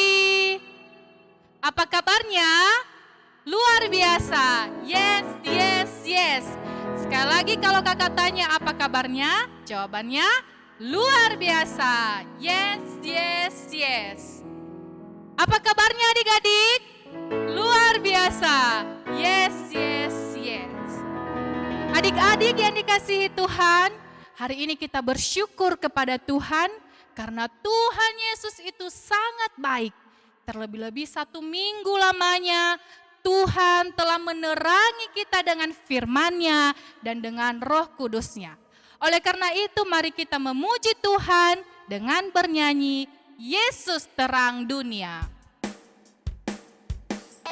pagi. Apa kabarnya? Luar biasa. Yes, yes, yes. Sekali lagi kalau kakak tanya apa kabarnya, jawabannya luar biasa. Yes, yes, yes. Apa kabarnya adik-adik? Luar biasa. Yes, yes, yes. Adik-adik yang dikasihi Tuhan, hari ini kita bersyukur kepada Tuhan karena Tuhan Yesus itu sangat baik. Terlebih-lebih 1 minggu lamanya Tuhan telah menerangi kita dengan firman-Nya dan dengan Roh Kudus-Nya. Oleh karena itu mari kita memuji Tuhan dengan bernyanyi Yesus terang dunia.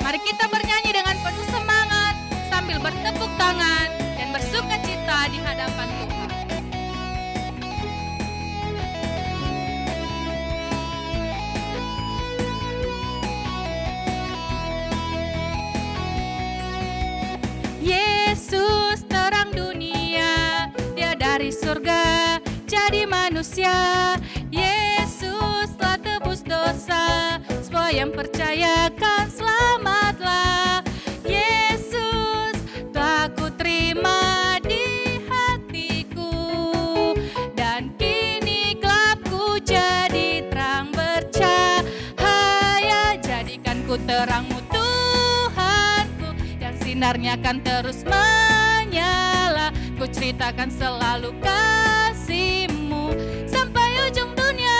Mari kita bernyanyi dengan penuh semangat sambil bertepuk tangan dan bersuka cita di hadapan Tuhan. Yesus terang dunia, Dia dari surga jadi manusia. Yesus telah tebus dosa, semua yang percaya kan selamatlah. Yesus telah ku terima di hatiku, dan kini gelapku jadi terang bercahaya. Jadikan ku terangmu Tuhanku, yang sinarnya kan terus menyala. Ku ceritakan selalu kasih-Mu sampai ujung dunia.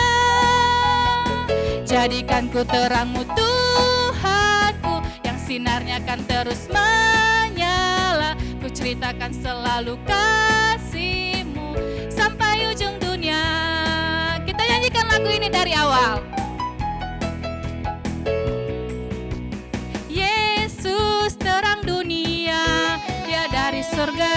Jadikan ku terangmu Tuhanku, yang sinarnya kan terus menyala. Ku ceritakan selalu kasih-Mu sampai ujung dunia. Kita nyanyikan lagu ini dari awal. Yesus terang dunia, Dia dari surga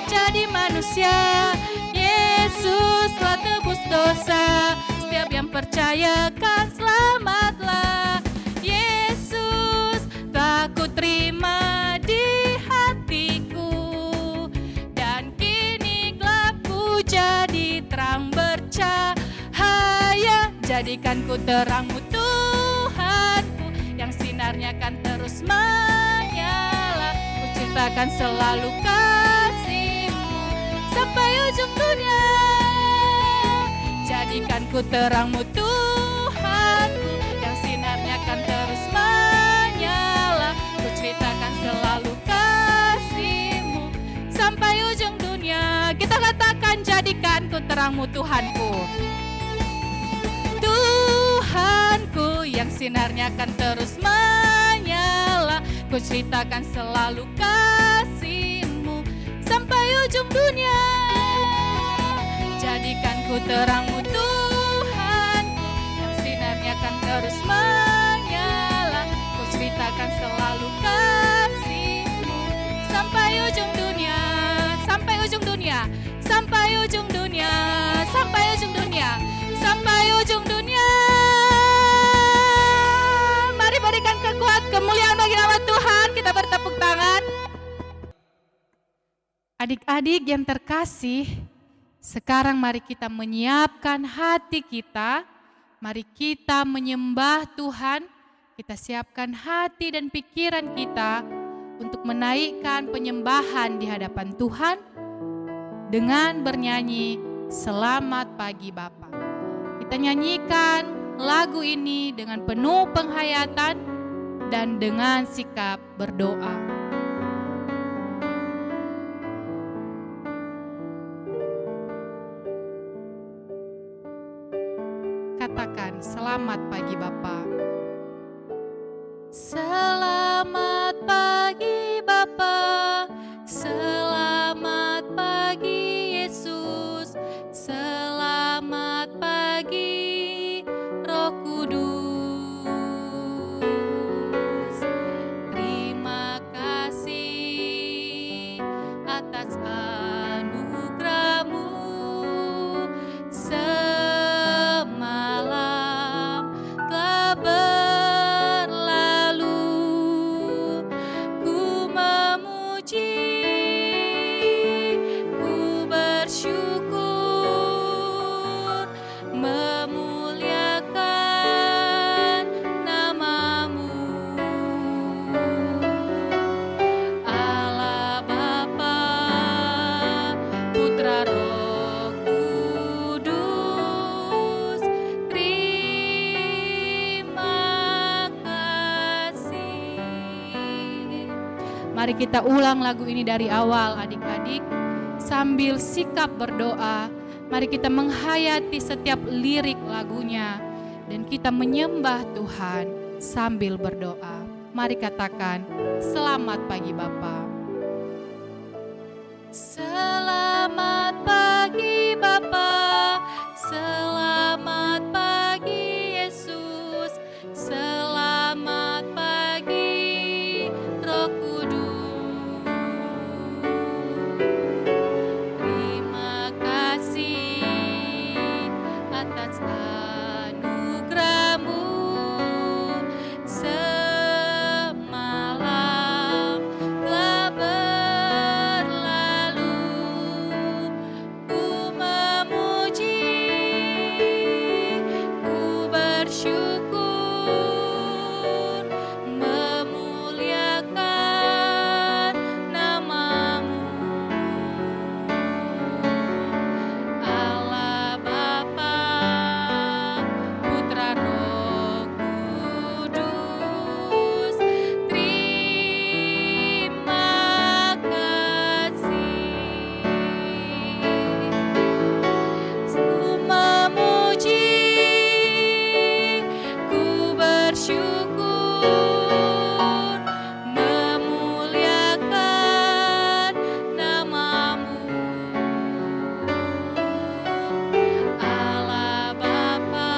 jadi manusia. Yesus telah tebus dosa, setiap yang percaya kan selamatlah. Yesus telah ku terima di hatiku, dan kini gelapku jadi terang bercahaya. Jadikan ku terangmu Tuhanku, yang sinarnya kan terus menyala. Ku ceritakan selalu kasih-Mu sampai ujung dunia. Jadikan ku terangmu Tuhanku, yang sinarnya kan terus menyala. Ku ceritakan selalu kasih-Mu sampai ujung dunia. Kita katakan jadikan ku terangmu Tuhanku. Tuhanku, yang sinarnya kan terus menyala. Ku ceritakan selalu kasih-Mu sampai ujung dunia. Jadikan ku terangmu Tuhanku, yang sinarnya kan terus menyala. Ku ceritakan selalu kasih-Mu sampai ujung dunia. Sampai ujung dunia. Sampai ujung dunia. Sampai ujung dunia. Sampai ujung dunia. Mari berikan kekuatan kemuliaan bagi nama Tuhan. Kita bertepuk tangan. Adik-adik yang terkasih, sekarang mari kita menyiapkan hati kita. Mari kita menyembah Tuhan. Kita siapkan hati dan pikiran kita untuk menaikkan penyembahan di hadapan Tuhan dengan bernyanyi Selamat Pagi Bapa. Kita nyanyikan lagu ini dengan penuh penghayatan dan dengan sikap berdoa. Katakan, selamat pagi Bapa. Selamat pagi Bapa, selamat pagi Yesus, selamat pagi Roh Kudus. Terima kasih atas anugerah-Mu. Semalam telah Mari kita ulang lagu ini dari awal adik-adik, sambil sikap berdoa. Mari kita menghayati setiap lirik lagunya dan kita menyembah Tuhan sambil berdoa. Mari katakan, selamat pagi Bapa. Selamat pagi Bapa, selamat pagi Yesus, selamat pagi Roh Kudus. Terima kasih atas anugerah-Mu. Semalam telah berlalu, ku memuji, ku bersyukur, memuliakan nama-Mu. Allah Bapa, Putra Roh Kudus, terima kasih. Ku memuji, ku bersyukur, memuliakan nama-Mu. Allah Bapa,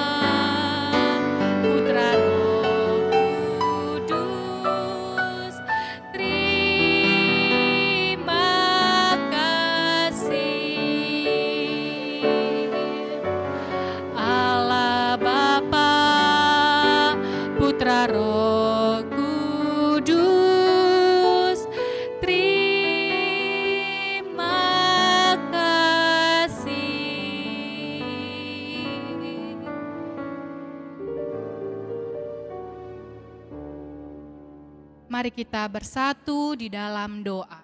Putra Roh Kudus, terima kasih. Allah Bapa, Putra Roh Kudus, terima kasih. Mari kita bersatu di dalam doa.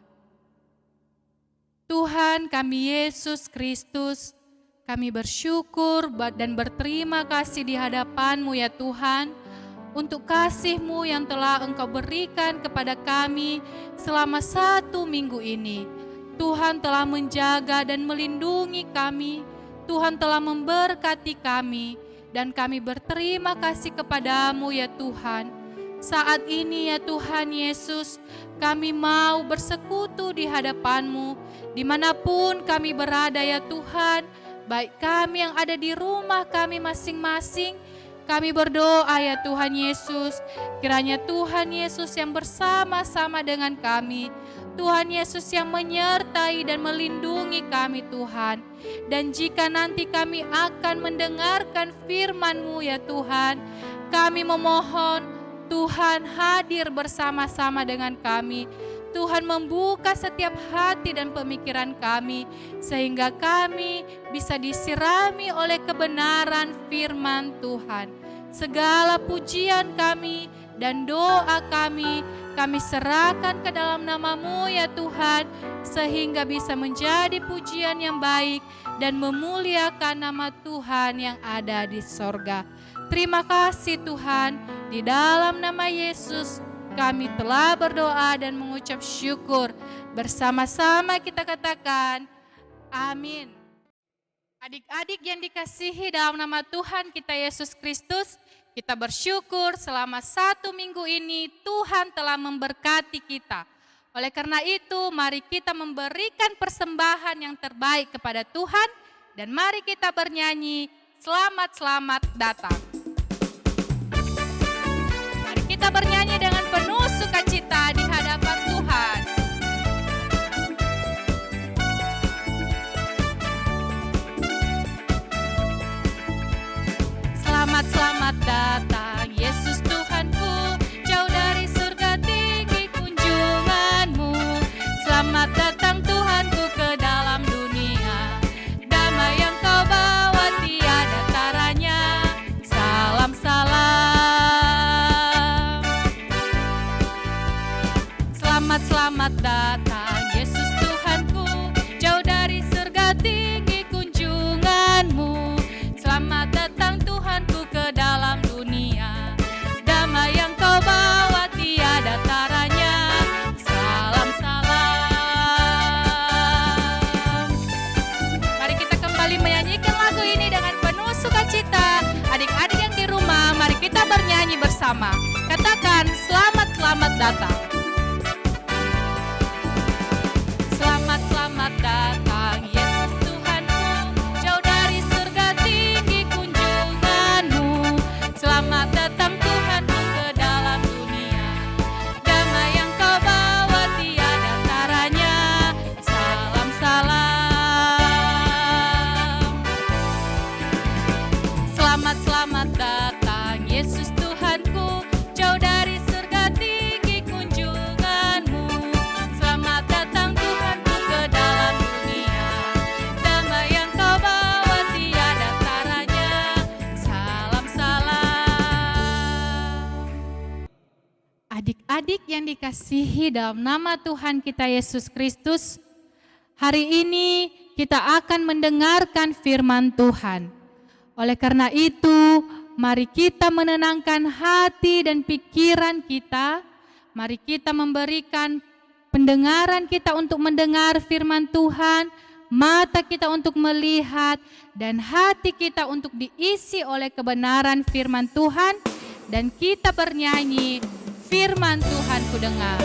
Tuhan kami Yesus Kristus, kami bersyukur dan berterima kasih di hadapan-Mu ya Tuhan, untuk kasih-Mu yang telah Engkau berikan kepada kami selama 1 minggu ini. Tuhan telah menjaga dan melindungi kami, Tuhan telah memberkati kami, dan kami berterima kasih kepada-Mu ya Tuhan. Saat ini ya Tuhan Yesus, kami mau bersekutu di hadapan-Mu, dimanapun kami berada ya Tuhan, baik kami yang ada di rumah kami masing-masing, kami berdoa ya Tuhan Yesus, kiranya Tuhan Yesus yang bersama-sama dengan kami, Tuhan Yesus yang menyertai dan melindungi kami Tuhan. Dan jika nanti kami akan mendengarkan firman-Mu ya Tuhan, kami memohon Tuhan hadir bersama-sama dengan kami. Tuhan membuka setiap hati dan pemikiran kami, sehingga kami bisa disirami oleh kebenaran firman Tuhan. Segala pujian kami dan doa kami serahkan ke dalam nama-Mu ya Tuhan, sehingga bisa menjadi pujian yang baik dan memuliakan nama Tuhan yang ada di sorga. Terima kasih Tuhan, di dalam nama Yesus kami telah berdoa dan mengucap syukur. Bersama-sama kita katakan, amin. Adik-adik yang dikasihi dalam nama Tuhan kita Yesus Kristus, kita bersyukur selama 1 minggu ini Tuhan telah memberkati kita. Oleh karena itu, mari kita memberikan persembahan yang terbaik kepada Tuhan, dan mari kita bernyanyi, selamat-selamat datang. Mari kita bernyanyi dengan penuh sukacita di hadapan Tuhan. Selamat-selamat datang Yesus Tuhanku, jauh dari surga tinggi kunjungan-Mu. Selamat datang Tuhanku ke dalam dunia, damai yang Kau bawa tiada taranya. Salam-salam. Selamat-selamat datang Yesus Tuhanku, jauh dari surga tinggi kunjungan-Mu. Selamat datang Tuhanku ke dalam dunia, damai yang Kau bawa tiada taranya. Salam bersama. Katakan, selamat datang. Selamat datang, Yesus Tuhanku. Jauh dari surga tinggi kunjunganmu. Selamat datang Tuhanku ke dalam dunia. Damai yang kau bawa tiada taranya. Salam, salam. Selamat datang, Yesus Tuhanku. Jauh dari surga tinggi kunjunganmu. Selamat datang Tuhanku ke dalam dunia. Damai yang kau bawa tiada taranya. Salam, salam. Adik-adik yang dikasihi dalam nama Tuhan kita Yesus Kristus, hari ini kita akan mendengarkan firman Tuhan. Oleh karena itu, mari kita menenangkan hati dan pikiran kita. Mari kita memberikan pendengaran kita untuk mendengar firman Tuhan, mata kita untuk melihat, dan hati kita untuk diisi oleh kebenaran firman Tuhan. Dan kita bernyanyi, firman Tuhan ku dengar.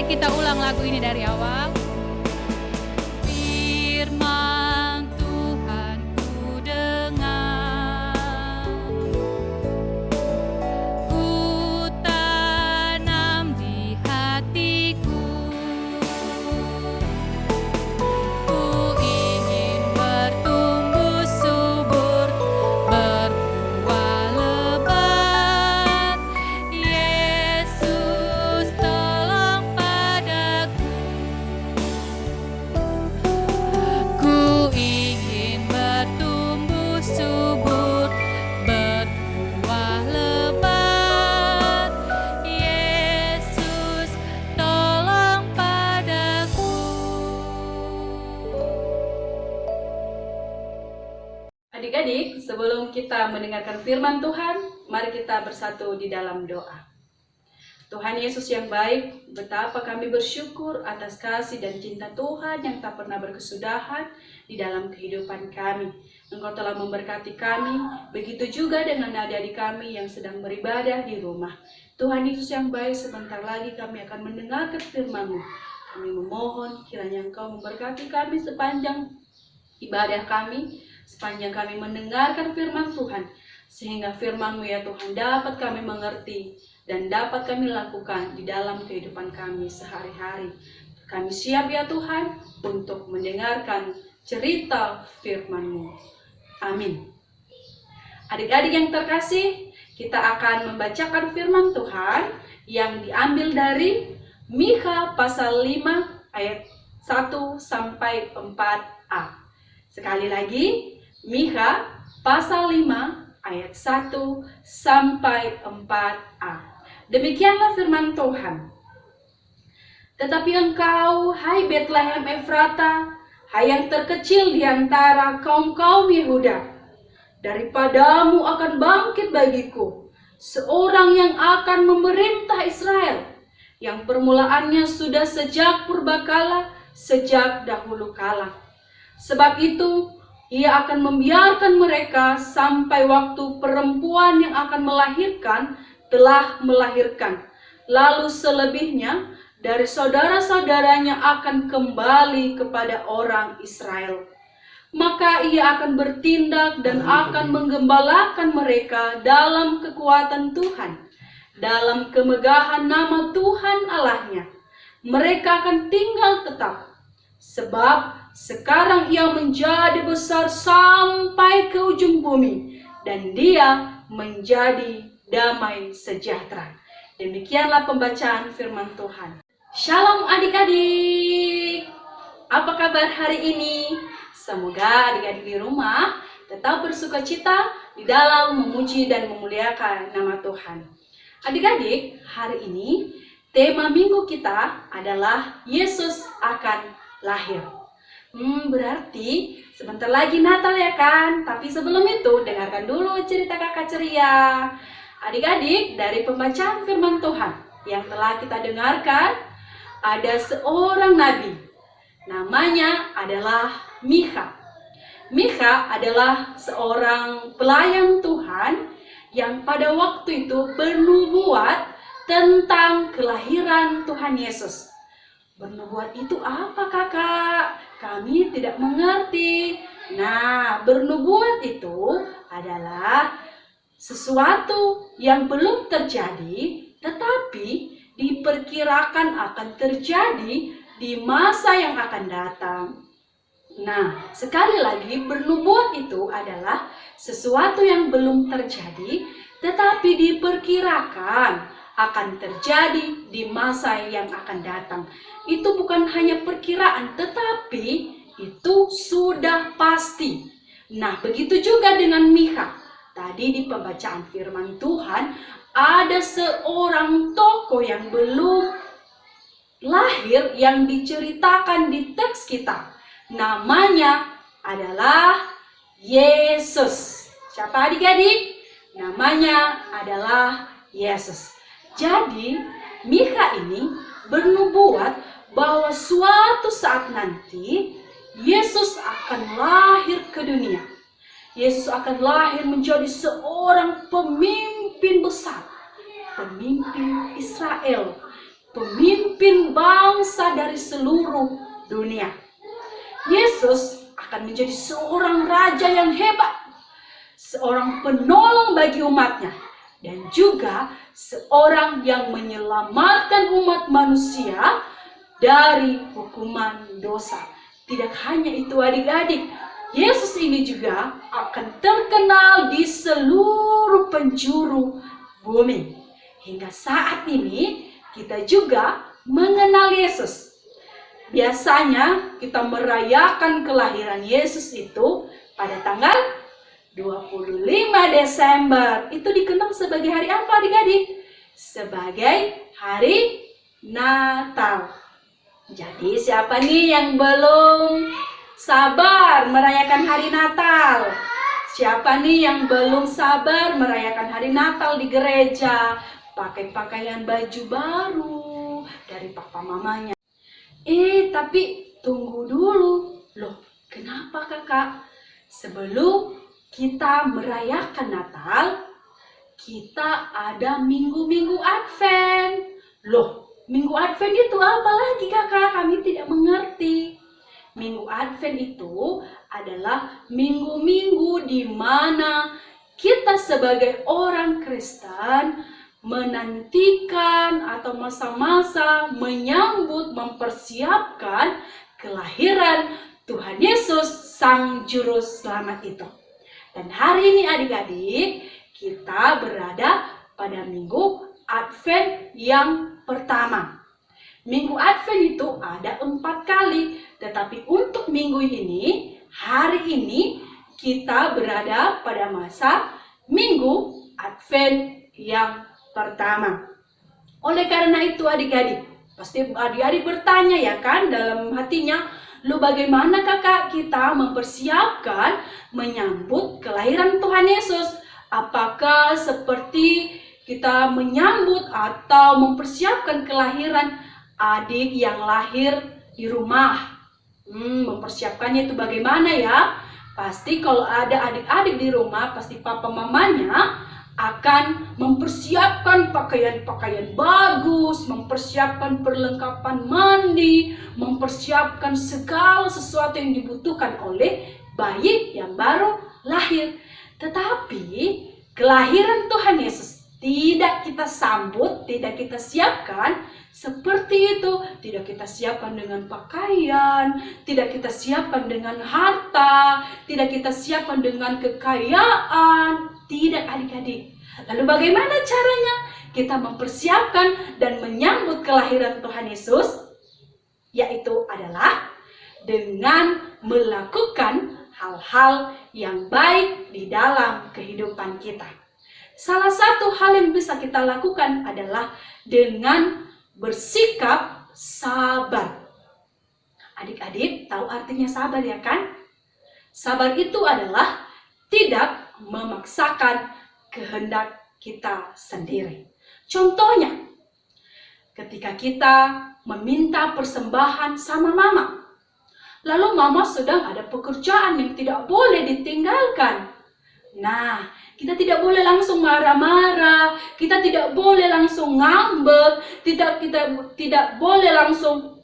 Kita ulang lagu ini dari awal. Firman Tuhan ku dengar, ku tanam di hatiku, ku ingin bertumbuh subur, berbuah lebat. Yesus tolong ku ingin bertumbuh subur, berbuah lebat. Yesus tolong padaku. Adik-adik, sebelum kita mendengarkan firman Tuhan, mari kita bersatu di dalam doa. Tuhan Yesus yang baik, betapa kami bersyukur atas kasih dan cinta Tuhan yang tak pernah berkesudahan di dalam kehidupan kami. Engkau telah memberkati kami, begitu juga dengan adik-adik kami yang sedang beribadah di rumah. Tuhan Yesus yang baik, sebentar lagi kami akan mendengarkan firman-Mu. Kami memohon kiranya Engkau memberkati kami sepanjang ibadah kami, sepanjang kami mendengarkan firman Tuhan, sehingga firman-Mu ya Tuhan dapat kami mengerti dan dapat kami lakukan di dalam kehidupan kami sehari-hari. Kami siap ya Tuhan untuk mendengarkan cerita firman-Mu. Amin. Adik-adik yang terkasih, kita akan membacakan firman Tuhan yang diambil dari Mikha pasal 5 ayat 1 sampai 4a. Sekali lagi, Mikha pasal 5 ayat 1 sampai 4a. Demikianlah firman Tuhan. Tetapi engkau, hai Betlehem Efrata, hai yang terkecil di antara kaum-kaum Yehuda, daripadamu akan bangkit bagiku seorang yang akan memerintah Israel, yang permulaannya sudah sejak purbakala, sejak dahulu kala. Sebab itu, ia akan membiarkan mereka sampai waktu perempuan yang akan melahirkan telah melahirkan. Lalu selebihnya dari saudara-saudaranya akan kembali kepada orang Israel. Maka ia akan bertindak dan akan menggembalakan mereka dalam kekuatan Tuhan, dalam kemegahan nama Tuhan Allahnya. Mereka akan tinggal tetap, sebab sekarang ia menjadi besar sampai ke ujung bumi, dan dia menjadi damai sejahtera. Demikianlah pembacaan firman Tuhan. Shalom adik-adik. Apa kabar hari ini? Semoga adik-adik di rumah tetap bersukacita di dalam memuji dan memuliakan nama Tuhan. Adik-adik, hari ini tema minggu kita adalah Yesus akan lahir. Berarti sebentar lagi Natal ya kan? Tapi sebelum itu dengarkan dulu cerita kakak ceria. Adik-adik, dari pembacaan firman Tuhan yang telah kita dengarkan, ada seorang nabi. Namanya adalah Mikha. Mikha adalah seorang pelayan Tuhan yang pada waktu itu bernubuat tentang kelahiran Tuhan Yesus. Bernubuat itu apa kakak? Kami tidak mengerti. Nah, bernubuat itu adalah sesuatu yang belum terjadi, tetapi diperkirakan akan terjadi di masa yang akan datang. Nah, sekali lagi bernubuat itu adalah sesuatu yang belum terjadi, tetapi diperkirakan akan terjadi di masa yang akan datang. Itu bukan hanya perkiraan, tetapi itu sudah pasti. Nah, begitu juga dengan Mikha. Tadi di pembacaan firman Tuhan, ada seorang tokoh yang belum lahir yang diceritakan di teks kita. Namanya adalah Yesus. Siapa adik-adik? Namanya adalah Yesus. Jadi, Mikha ini bernubuat bahwa suatu saat nanti Yesus akan lahir ke dunia. Yesus akan lahir menjadi seorang pemimpin besar, pemimpin Israel, pemimpin bangsa dari seluruh dunia. Yesus akan menjadi seorang raja yang hebat, seorang penolong bagi umatnya, dan juga seorang yang menyelamatkan umat manusia dari hukuman dosa. Tidak hanya itu adik-adik, Yesus ini juga akan terkenal di seluruh penjuru bumi. Hingga saat ini kita juga mengenal Yesus. Biasanya kita merayakan kelahiran Yesus itu pada tanggal 25 Desember. Itu dikenal sebagai hari apa adik-adik? Sebagai hari Natal. Jadi siapa nih yang belum sabar merayakan hari Natal? Siapa nih yang belum sabar merayakan hari Natal di gereja? Pakai pakaian baju baru dari papa mamanya. Tapi tunggu dulu. Loh, kenapa kakak? Sebelum kita merayakan Natal, kita ada minggu-minggu Advent. Loh, minggu Advent itu apa lagi kakak? Kami tidak mengerti. Minggu Advent itu adalah minggu-minggu di mana kita sebagai orang Kristen menantikan atau masa-masa menyambut, mempersiapkan kelahiran Tuhan Yesus, Sang Juru Selamat itu. Dan hari ini adik-adik, kita berada pada minggu Advent yang pertama. Minggu Advent itu ada 4 kali, tetapi untuk minggu ini, hari ini, kita berada pada masa minggu Advent yang pertama. Oleh karena itu adik-adik, pasti adik-adik bertanya ya kan dalam hatinya, lu bagaimana kakak kita mempersiapkan menyambut kelahiran Tuhan Yesus? Apakah seperti kita menyambut atau mempersiapkan kelahiran adik yang lahir di rumah? Mempersiapkannya itu bagaimana ya? Pasti kalau ada adik-adik di rumah, pasti papa mamanya akan mempersiapkan pakaian-pakaian bagus, mempersiapkan perlengkapan mandi, mempersiapkan segala sesuatu yang dibutuhkan oleh bayi yang baru lahir. Tetapi kelahiran Tuhan Yesus tidak kita sambut, tidak kita siapkan seperti itu. Tidak kita siapkan dengan pakaian, tidak kita siapkan dengan harta, tidak kita siapkan dengan kekayaan. Tidak, adik-adik. Lalu bagaimana caranya kita mempersiapkan dan menyambut kelahiran Tuhan Yesus? Yaitu adalah dengan melakukan hal-hal yang baik di dalam kehidupan kita. Salah satu hal yang bisa kita lakukan adalah dengan bersikap sabar. Adik-adik tahu artinya sabar ya kan? Sabar itu adalah tidak memaksakan kehendak kita sendiri. Contohnya, ketika kita meminta persembahan sama mama, lalu mama sedang ada pekerjaan yang tidak boleh ditinggalkan. Nah, kita tidak boleh langsung marah-marah, kita tidak boleh langsung ngambek, kita tidak boleh langsung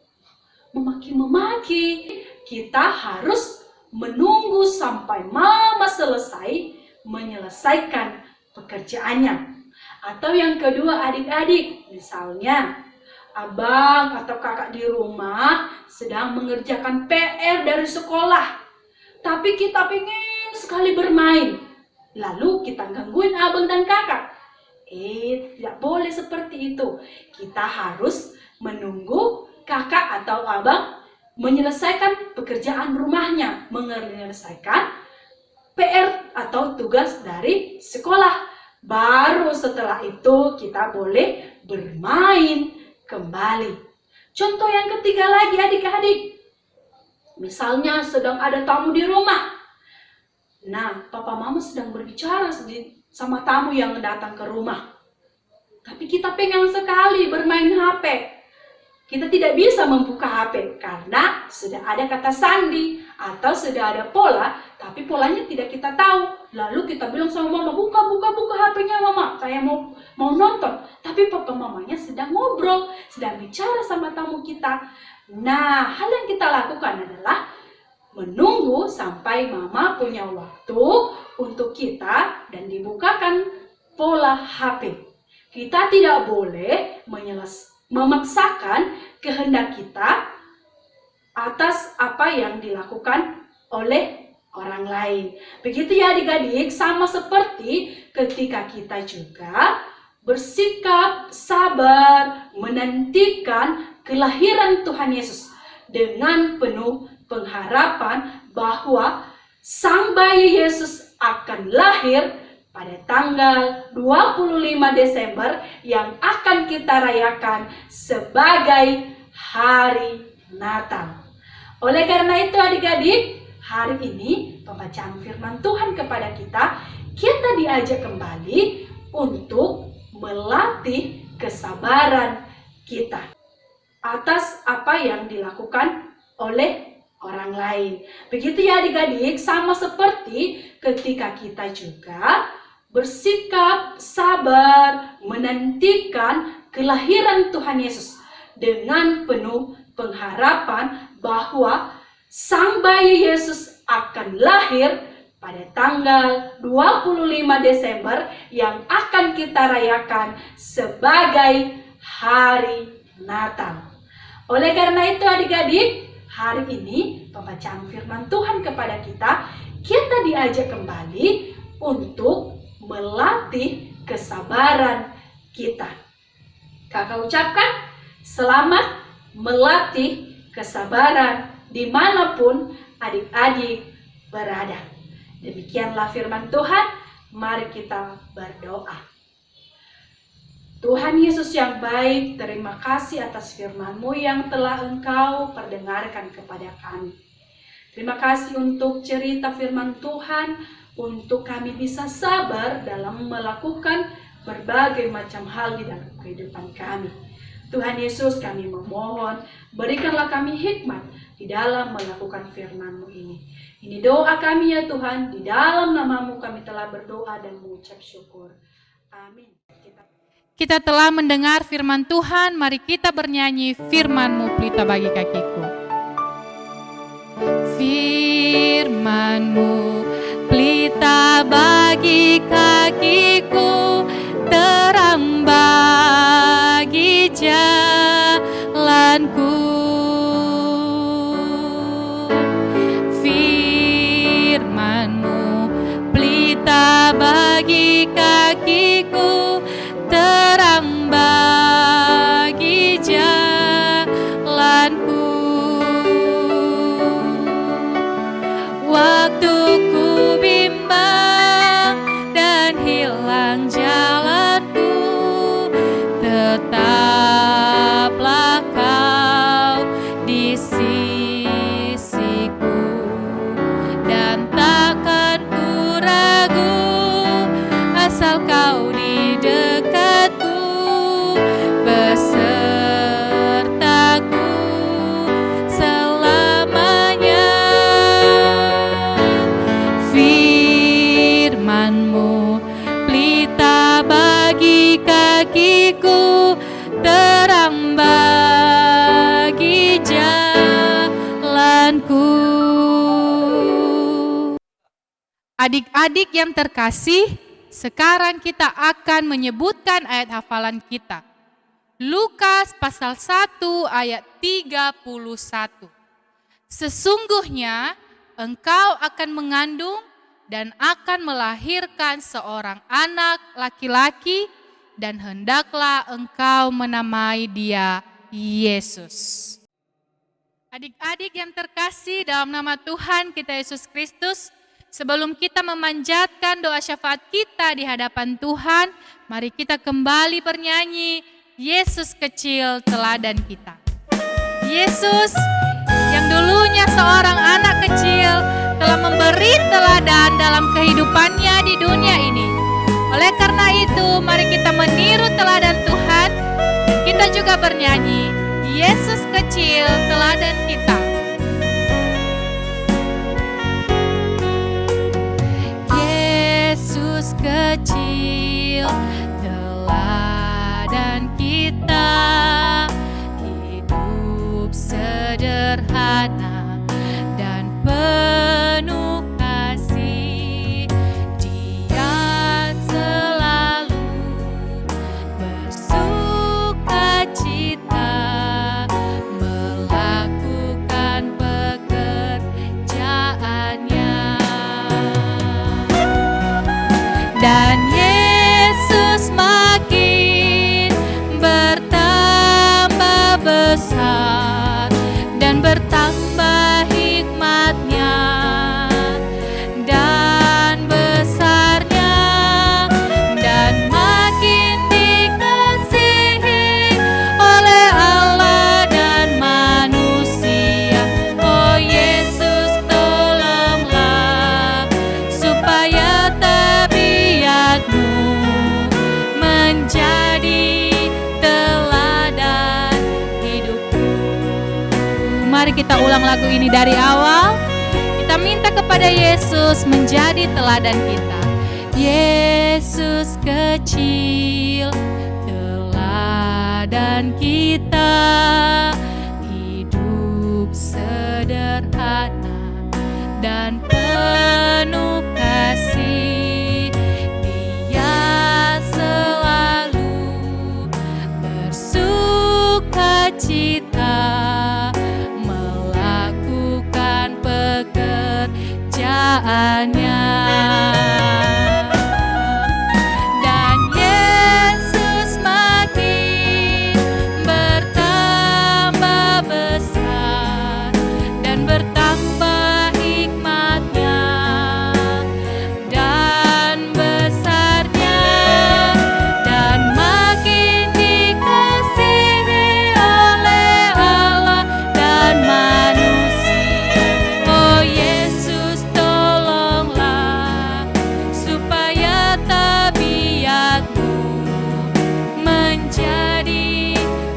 memaki-memaki. Kita harus menunggu sampai mama selesai menyelesaikan pekerjaannya. Atau yang kedua, adik-adik, misalnya abang atau kakak di rumah sedang mengerjakan PR dari sekolah, tapi kita pengen sekali bermain, lalu kita gangguin abang dan kakak. Tidak boleh seperti itu. Kita harus menunggu kakak atau abang menyelesaikan pekerjaan rumahnya, menyelesaikan PR atau tugas dari sekolah. Baru setelah itu kita boleh bermain kembali. Contoh yang ketiga lagi, adik-adik. Misalnya sedang ada tamu di rumah. Nah, papa mama sedang berbicara sama tamu yang datang ke rumah. Tapi kita pengen sekali bermain HP. Kita tidak bisa membuka HP karena sudah ada kata sandi atau sudah ada pola, tapi polanya tidak kita tahu. Lalu kita bilang sama mama, buka HP-nya mama, saya mau nonton. Tapi papa mamanya sedang ngobrol, sedang bicara sama tamu kita. Nah, hal yang kita lakukan adalah menunggu sampai mama punya waktu untuk kita dan dibukakan pola HP. Kita tidak boleh memaksakan kehendak kita atas apa yang dilakukan oleh orang lain. Begitu ya adik-adik, sama seperti ketika kita juga bersikap sabar menantikan kelahiran Tuhan Yesus dengan penuh pengharapan bahwa Sang Bayi Yesus akan lahir pada tanggal 25 Desember yang akan kita rayakan sebagai Hari Natal. Oleh karena itu adik-adik, hari ini pembacaan firman Tuhan kepada kita diajak kembali untuk melatih kesabaran kita atas apa yang dilakukan oleh orang lain. Begitu ya adik-adik, sama seperti ketika kita juga bersikap sabar menantikan kelahiran Tuhan Yesus dengan penuh pengharapan bahwa Sang Bayi Yesus akan lahir pada tanggal 25 Desember yang akan kita rayakan sebagai Hari Natal. Oleh karena itu adik-adik, hari ini pembacaan firman Tuhan kepada kita diajak kembali untuk melatih kesabaran kita. Kakak ucapkan selamat melatih kesabaran dimanapun adik-adik berada. Demikianlah firman Tuhan, mari kita berdoa. Tuhan Yesus yang baik, terima kasih atas firman-Mu yang telah Engkau perdengarkan kepada kami. Terima kasih untuk cerita firman Tuhan, untuk kami bisa sabar dalam melakukan berbagai macam hal di dalam kehidupan kami. Tuhan Yesus, kami memohon, berikanlah kami hikmat di dalam melakukan firman-Mu ini. Ini doa kami ya Tuhan, di dalam nama-Mu kami telah berdoa dan mengucap syukur. Amin. Kita telah mendengar firman Tuhan, mari kita bernyanyi firman-Mu pelita bagi kakiku. Firman-Mu pelita bagi kakiku, pelita bagi kakiku, terang bagi jalanku. Waktu ku bimbang dan hilang jalanku, tetaplah Kau di sisiku, dan takkan ku ragu asal Kau di dekatku, besertaku selamanya. Firman-Mu pelita bagi kakiku, terang bagi jalanku. Adik-adik yang terkasih, sekarang kita akan menyebutkan ayat hafalan kita. Lukas pasal 1 ayat 31. Sesungguhnya engkau akan mengandung dan akan melahirkan seorang anak laki-laki, dan hendaklah engkau menamai dia Yesus. Adik-adik yang terkasih dalam nama Tuhan kita Yesus Kristus, sebelum kita memanjatkan doa syafaat kita di hadapan Tuhan, mari kita kembali bernyanyi Yesus kecil teladan kita. Yesus yang dulunya seorang anak kecil telah memberi teladan dalam kehidupannya di dunia ini. Oleh karena itu, mari kita meniru teladan Tuhan. Kita juga bernyanyi Yesus kecil teladan kita. Yesus kecil teladan kita, hidup sederhana dan penuh kasih. Dia selalu bersukacita melakukan pekerjaannya. Dan Yesus makin bertambah besar dan bertambah hikmatnya dan besarnya, dan makin dikasihi oleh Allah dan manusia. Oh Yesus, tolonglah supaya tabiat-Mu menjadi teladan hidupku. Mari kita ulang lagu ini dari awal. Kita minta kepada Yesus menjadi teladan kita. Yesus kecil teladan kita, hidup sederhana dan penuh kasih. Dia selalu bersukacita melakukan pekerjaannya. Dan Yesus makin bertambah besar dan bertambah hikmatnya dan besarnya, dan makin dikasihi oleh Allah dan manusia. Oh Yesus, tolonglah supaya tabiat-Mu menjadi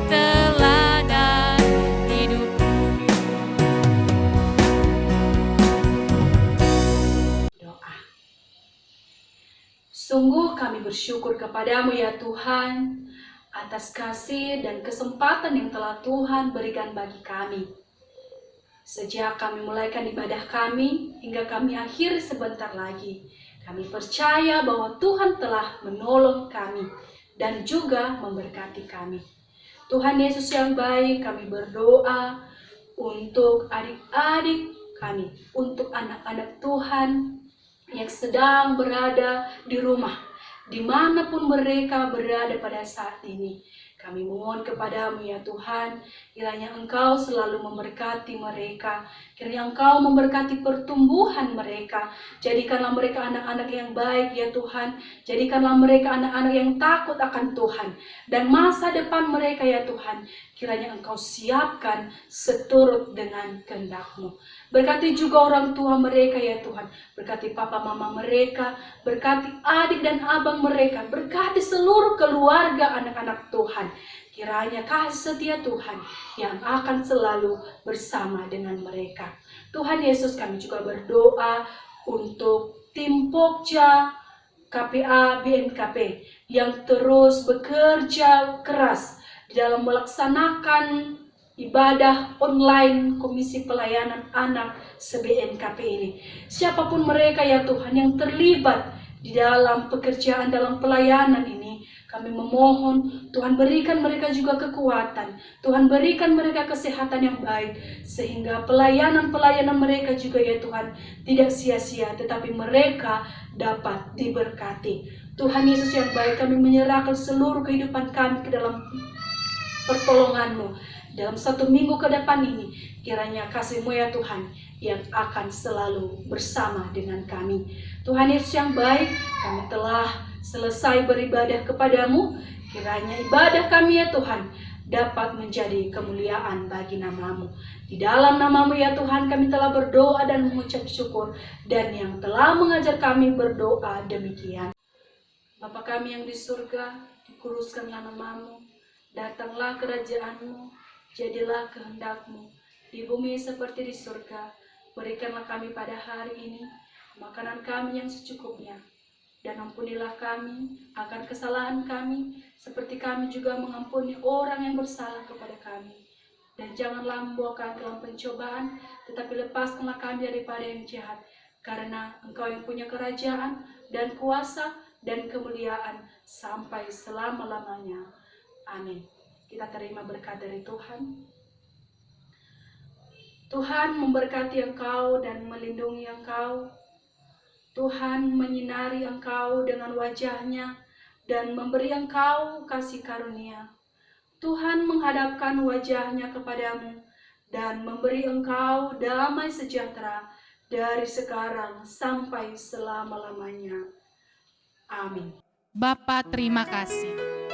teladan hidupku. Doa. Sungguh kami bersyukur kepadamu ya Tuhan, atas kasih dan kesempatan yang telah Tuhan berikan bagi kami. Sejak kami mulaikan ibadah kami hingga kami akhiri sebentar lagi, kami percaya bahwa Tuhan telah menolong kami dan juga memberkati kami. Tuhan Yesus yang baik, kami berdoa untuk adik-adik kami, untuk anak-anak Tuhan yang sedang berada di rumah, dimanapun mereka berada pada saat ini. Kami mohon kepadamu ya Tuhan, kiranya Engkau selalu memberkati mereka, kiranya Engkau memberkati pertumbuhan mereka, jadikanlah mereka anak-anak yang baik ya Tuhan, jadikanlah mereka anak-anak yang takut akan Tuhan, dan masa depan mereka ya Tuhan, kiranya Engkau siapkan seturut dengan kehendak-Mu. Berkati juga orang tua mereka ya Tuhan, berkati papa mama mereka, berkati adik dan abang mereka, berkati seluruh keluarga anak-anak Tuhan. Kiranya kasih setia Tuhan yang akan selalu bersama dengan mereka. Tuhan Yesus, kami juga berdoa untuk tim Pokja KPA BNKP yang terus bekerja keras di dalam melaksanakan ibadah online Komisi Pelayanan Anak se-BNKP ini. Siapapun mereka ya Tuhan yang terlibat di dalam pekerjaan, dalam pelayanan ini, kami memohon Tuhan berikan mereka juga kekuatan, Tuhan berikan mereka kesehatan yang baik, sehingga pelayanan-pelayanan mereka juga ya Tuhan tidak sia-sia, tetapi mereka dapat diberkati. Tuhan Yesus yang baik, kami menyerahkan seluruh kehidupan kami ke dalam pertolongan-Mu. Dalam 1 minggu ke depan ini, kiranya kasih-Mu ya Tuhan yang akan selalu bersama dengan kami. Tuhan Yesus yang baik, kami telah selesai beribadah kepadamu. Kiranya ibadah kami ya Tuhan dapat menjadi kemuliaan bagi nama-Mu. Di dalam nama-Mu ya Tuhan kami telah berdoa dan mengucap syukur, dan yang telah mengajar kami berdoa demikian. Bapa kami yang di surga, dikuduskanlah nama-Mu, datanglah kerajaan-Mu, jadilah kehendak-Mu di bumi seperti di surga. Berikanlah kami pada hari ini makanan kami yang secukupnya, dan ampunilah kami akan kesalahan kami, seperti kami juga mengampuni orang yang bersalah kepada kami. Dan janganlah membawa kami dalam pencobaan, tetapi lepaskanlah kami daripada yang jahat, karena Engkau yang punya kerajaan dan kuasa dan kemuliaan sampai selama-lamanya. Amin. Kita terima berkat dari Tuhan. Tuhan memberkati engkau dan melindungi engkau. Tuhan menyinari engkau dengan wajah-Nya dan memberi engkau kasih karunia. Tuhan menghadapkan wajah-Nya kepadamu dan memberi engkau damai sejahtera dari sekarang sampai selama-lamanya. Amin. Bapa, terima kasih.